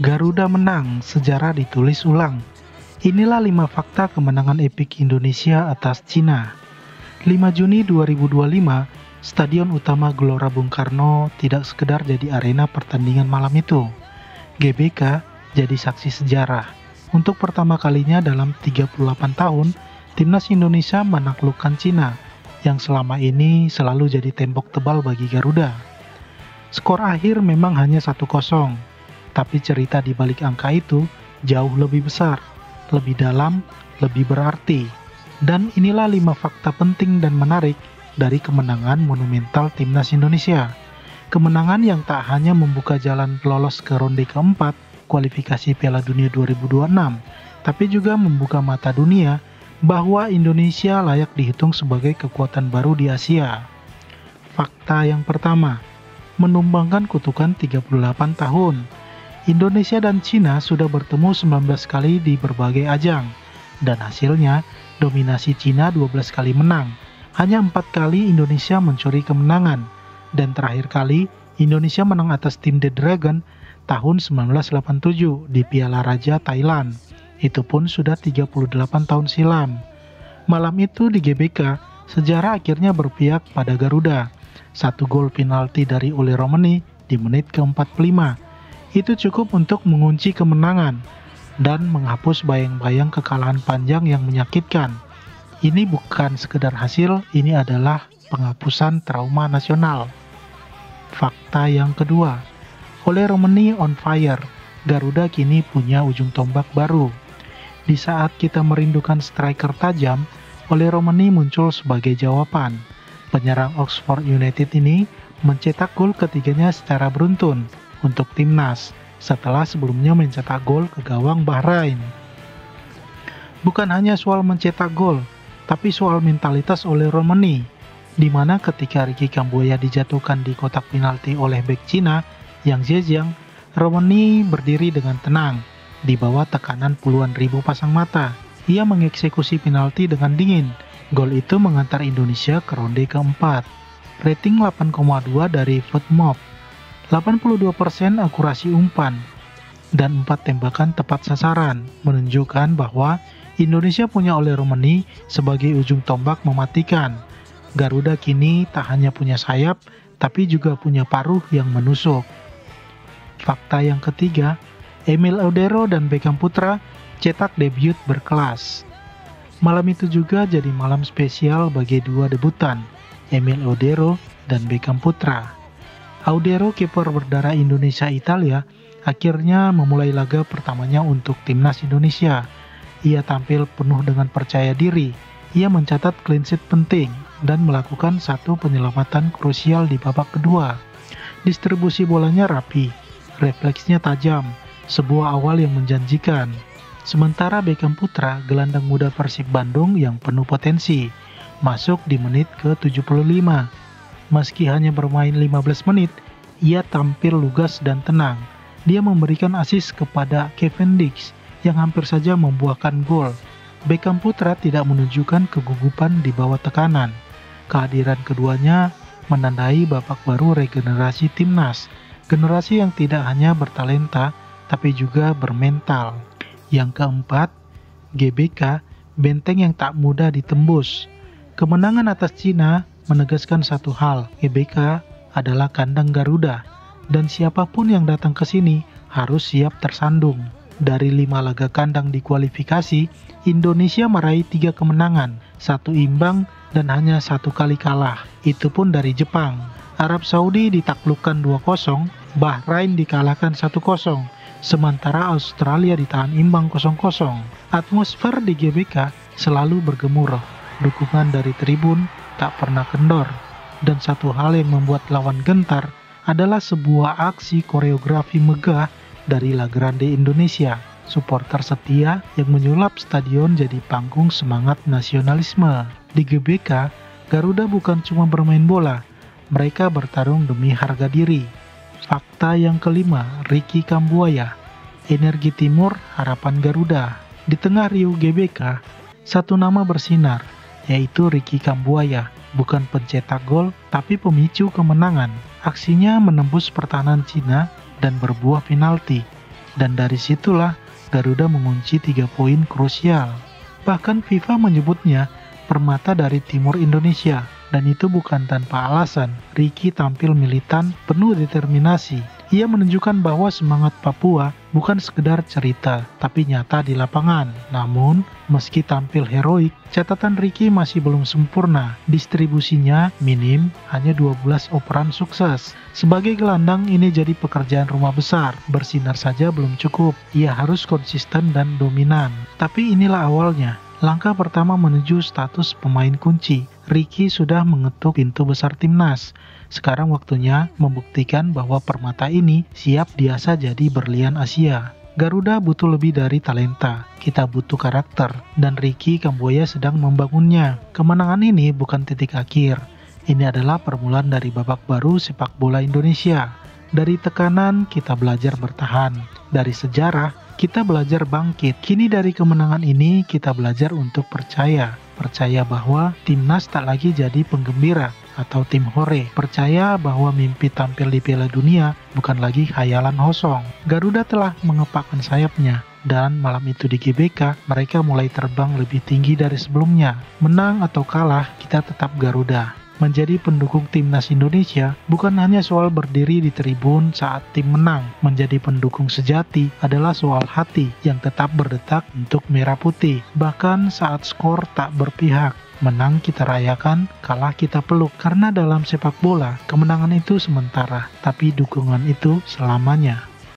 Garuda menang, sejarah ditulis ulang. Inilah 5 fakta kemenangan epik Indonesia atas Cina. 5 Juni 2025, Stadion Utama Gelora Bung Karno tidak sekedar jadi arena pertandingan malam itu. GBK jadi saksi sejarah. Untuk pertama kalinya dalam 38 tahun, Timnas Indonesia menaklukkan Cina, yang selama ini selalu jadi tembok tebal bagi Garuda. Skor akhir memang hanya 1-0, tapi cerita di balik angka itu jauh lebih besar, lebih dalam, lebih berarti. Dan inilah 5 fakta penting dan menarik dari kemenangan monumental Timnas Indonesia. Kemenangan yang tak hanya membuka jalan lolos ke ronde keempat kualifikasi Piala Dunia 2026, tapi juga membuka mata dunia bahwa Indonesia layak dihitung sebagai kekuatan baru di Asia. Fakta yang pertama, menumbangkan kutukan 38 tahun. Indonesia dan Cina sudah bertemu 19 kali di berbagai ajang, dan hasilnya dominasi Cina 12 kali menang. Hanya 4 kali Indonesia mencuri kemenangan, dan terakhir kali Indonesia menang atas tim The Dragon tahun 1987 di Piala Raja Thailand. Itu pun sudah 38 tahun silam. Malam itu di GBK, sejarah akhirnya berpihak pada Garuda. 1 gol penalti dari Ole Romeni di menit ke-45. Itu cukup untuk mengunci kemenangan dan menghapus bayang-bayang kekalahan panjang yang menyakitkan. Ini bukan sekedar hasil, ini adalah penghapusan trauma nasional. Fakta yang kedua, Ole Romeni on fire. Garuda kini punya ujung tombak baru. Di saat kita merindukan striker tajam, Ole Romeni muncul sebagai jawaban. Penyerang Oxford United ini mencetak gol ketiganya secara beruntun untuk timnas, setelah sebelumnya mencetak gol ke gawang Bahrain. Bukan hanya soal mencetak gol, tapi soal mentalitas Ole Romeni, di mana ketika Ricky Kambuaya dijatuhkan di kotak penalti oleh bek Cina, Yang Zhejiang, Romeni berdiri dengan tenang, di bawah tekanan puluhan ribu pasang mata. Ia mengeksekusi penalti dengan dingin. Gol itu mengantar Indonesia ke ronde keempat. Rating 8,2 dari FootMob, 82% akurasi umpan, dan 4 tembakan tepat sasaran, menunjukkan bahwa Indonesia punya Ole Romeni sebagai ujung tombak mematikan. Garuda kini tak hanya punya sayap, tapi juga punya paruh yang menusuk. Fakta yang ketiga, Emil Eudero dan Beckham Putra cetak debut berkelas. Malam itu juga jadi malam spesial bagi dua debutan, Emil Eudero dan Beckham Putra. Eudero, kiper berdarah Indonesia-Italia, akhirnya memulai laga pertamanya untuk timnas Indonesia. Ia tampil penuh dengan percaya diri. Ia mencatat clean sheet penting dan melakukan satu penyelamatan krusial di babak kedua. Distribusi bolanya rapi, refleksnya tajam, sebuah awal yang menjanjikan. Sementara Beckham Putra, gelandang muda Persib Bandung yang penuh potensi, masuk di menit ke-75. Meski hanya bermain 15 menit, ia tampil lugas dan tenang. Dia memberikan assist kepada Kevin Dix yang hampir saja membuahkan gol. Beckham Putra tidak menunjukkan kegugupan di bawah tekanan. Kehadiran keduanya menandai babak baru regenerasi timnas. Generasi yang tidak hanya bertalenta, tapi juga bermental. Yang keempat, GBK, benteng yang tak mudah ditembus. Kemenangan atas Cina menegaskan satu hal, GBK adalah kandang Garuda, dan siapapun yang datang ke sini harus siap tersandung. Dari 5 laga kandang di kualifikasi, Indonesia meraih 3 kemenangan, 1 imbang, dan hanya 1 kali kalah. Itu pun dari Jepang. Arab Saudi ditaklukkan 2-0, Bahrain dikalahkan 1-0, sementara Australia ditahan imbang 0-0. Atmosfer di GBK selalu bergemuruh, dukungan dari tribun tak pernah kendor, dan satu hal yang membuat lawan gentar adalah sebuah aksi koreografi megah dari La Grande Indonesia, supporter setia yang menyulap stadion jadi panggung semangat nasionalisme. Di GBK, Garuda bukan cuma bermain bola, mereka bertarung demi harga diri. Fakta yang kelima, Ricky Kambuaya, energi timur, harapan Garuda. Di tengah riuh GBK, satu nama bersinar, yaitu Ricky Kambuaya. Bukan pencetak gol, tapi pemicu kemenangan. Aksinya menembus pertahanan Cina dan berbuah penalti. dan dari situlah Garuda mengunci 3 poin krusial. Bahkan FIFA menyebutnya permata dari timur Indonesia, dan itu bukan tanpa alasan. Ricky tampil militan, penuh determinasi. Ia menunjukkan bahwa semangat Papua bukan sekedar cerita, tapi nyata di lapangan. Namun, meski tampil heroik, catatan Ricky masih belum sempurna. Distribusinya minim, hanya 12 operan sukses. Sebagai gelandang, ini jadi pekerjaan rumah besar. Bersinar saja belum cukup. Ia harus konsisten dan dominan. Tapi inilah awalnya. Langkah pertama menuju status pemain kunci. Ricky sudah mengetuk pintu besar timnas. Sekarang waktunya membuktikan bahwa permata ini siap biasa jadi berlian Asia. Garuda butuh lebih dari talenta, kita butuh karakter, dan Ricky Kambuaya sedang membangunnya. Kemenangan ini bukan titik akhir. Ini adalah permulaan dari babak baru sepak bola Indonesia. Dari tekanan, kita belajar bertahan. Dari sejarah, kita belajar bangkit. Kini dari kemenangan ini, kita belajar untuk percaya. Percaya bahwa timnas tak lagi jadi penggembira atau tim hore. Percaya bahwa mimpi tampil di Piala Dunia bukan lagi khayalan kosong. Garuda telah mengepakkan sayapnya. Dan malam itu di GBK, mereka mulai terbang lebih tinggi dari sebelumnya. Menang atau kalah, kita tetap Garuda. Menjadi pendukung timnas Indonesia bukan hanya soal berdiri di tribun saat tim menang. Menjadi pendukung sejati adalah soal hati yang tetap berdetak untuk merah putih. Bahkan saat skor tak berpihak. Menang kita rayakan, kalah kita peluk. Karena dalam sepak bola, kemenangan itu sementara, tapi dukungan itu selamanya.